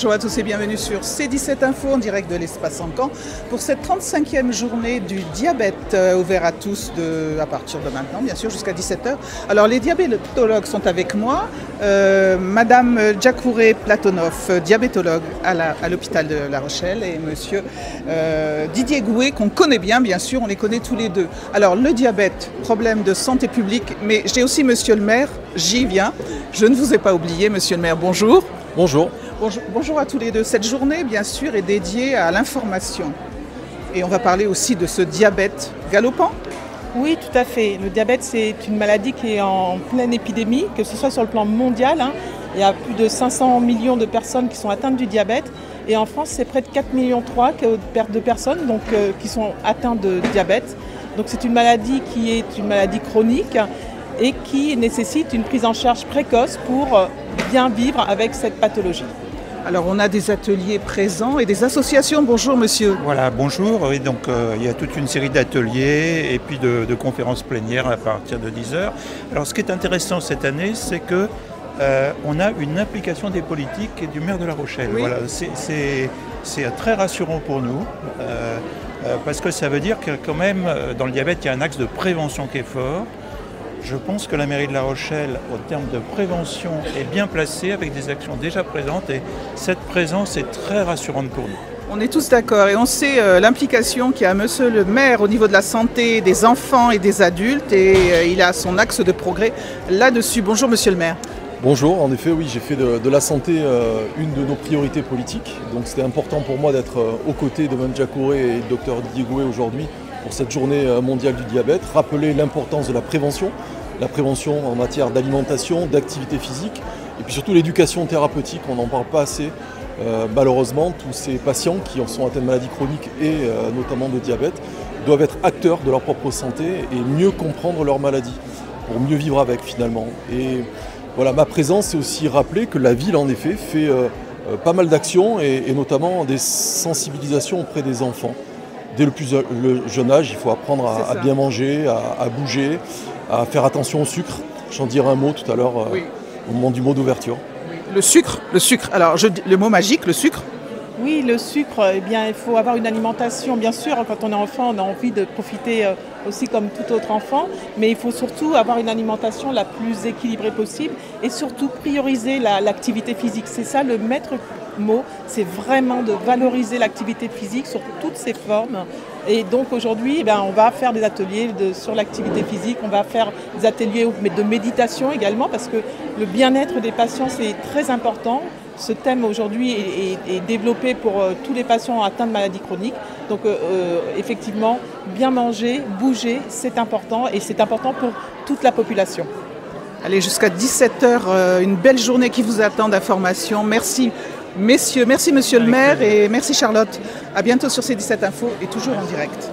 Bonjour à tous et bienvenue sur C17 Info en direct de l'espace Encan pour cette 35e journée du diabète ouvert à tous à partir de maintenant, bien sûr, jusqu'à 17h. Alors les diabétologues sont avec moi, Madame Djakouré Platonov, diabétologue à l'hôpital de La Rochelle, et Monsieur Didier Gouet, qu'on connaît bien sûr, on les connaît tous les deux. Alors le diabète, problème de santé publique, mais j'ai aussi Monsieur le maire, j'y viens, je ne vous ai pas oublié, Monsieur le maire, bonjour. Bonjour. Bonjour à tous les deux. Cette journée, bien sûr, est dédiée à l'information. Et on va parler aussi de ce diabète galopant. Oui, tout à fait. Le diabète, c'est une maladie qui est en pleine épidémie, que ce soit sur le plan mondial. Il y a plus de 500 millions de personnes qui sont atteintes du diabète. Et en France, c'est près de 4,3 millions de personnes qui sont atteintes de diabète. Donc c'est une maladie qui est une maladie chronique et qui nécessite une prise en charge précoce pour bien vivre avec cette pathologie. Alors on a des ateliers présents et des associations. Bonjour monsieur. Voilà, bonjour. Oui, donc il y a toute une série d'ateliers et puis de conférences plénières à partir de 10h. Alors ce qui est intéressant cette année, c'est que on a une implication des politiques et du maire de La Rochelle. Oui. Voilà, c'est très rassurant pour nous parce que ça veut dire que quand même dans le diabète, il y a un axe de prévention qui est fort. Je pense que la mairie de La Rochelle, au terme de prévention, est bien placée avec des actions déjà présentes et cette présence est très rassurante pour nous. On est tous d'accord et on sait l'implication qu'a monsieur le maire au niveau de la santé des enfants et des adultes et il a son axe de progrès là-dessus. Bonjour monsieur le maire. Bonjour, en effet oui, j'ai fait de la santé une de nos priorités politiques. Donc c'était important pour moi d'être aux côtés de Mme Djakouré et du Dr Didier Gouet aujourd'hui pour cette journée mondiale du diabète, rappeler l'importance de la prévention en matière d'alimentation, d'activité physique, et puis surtout l'éducation thérapeutique, on n'en parle pas assez. Malheureusement, tous ces patients qui sont atteints de maladies chroniques et notamment de diabète doivent être acteurs de leur propre santé et mieux comprendre leur maladie, pour mieux vivre avec finalement. Et voilà, ma présence, c'est aussi rappeler que la ville en effet fait pas mal d'actions et notamment des sensibilisations auprès des enfants. Dès le plus jeune âge, il faut apprendre à bien manger, à bouger, à faire attention au sucre. J'en dirai un mot tout à l'heure au moment du mot d'ouverture. Oui. Le sucre. Alors le mot magique, le sucre. Oui, le sucre, eh bien, il faut avoir une alimentation. Bien sûr, quand on est enfant, on a envie de profiter aussi comme tout autre enfant, mais il faut surtout avoir une alimentation la plus équilibrée possible et surtout prioriser l'activité physique. C'est ça le maître mot, c'est vraiment de valoriser l'activité physique sur toutes ses formes. Et donc aujourd'hui, on va faire des ateliers sur l'activité physique, on va faire des ateliers de méditation également, parce que le bien-être des patients, c'est très important. Ce thème aujourd'hui est développé pour tous les patients atteints de maladies chroniques. Donc effectivement, bien manger, bouger, c'est important et c'est important pour toute la population. Allez, jusqu'à 17h, une belle journée qui vous attend d'informations. Merci messieurs, merci monsieur le maire et merci Charlotte. À bientôt sur C17 Info et toujours en direct.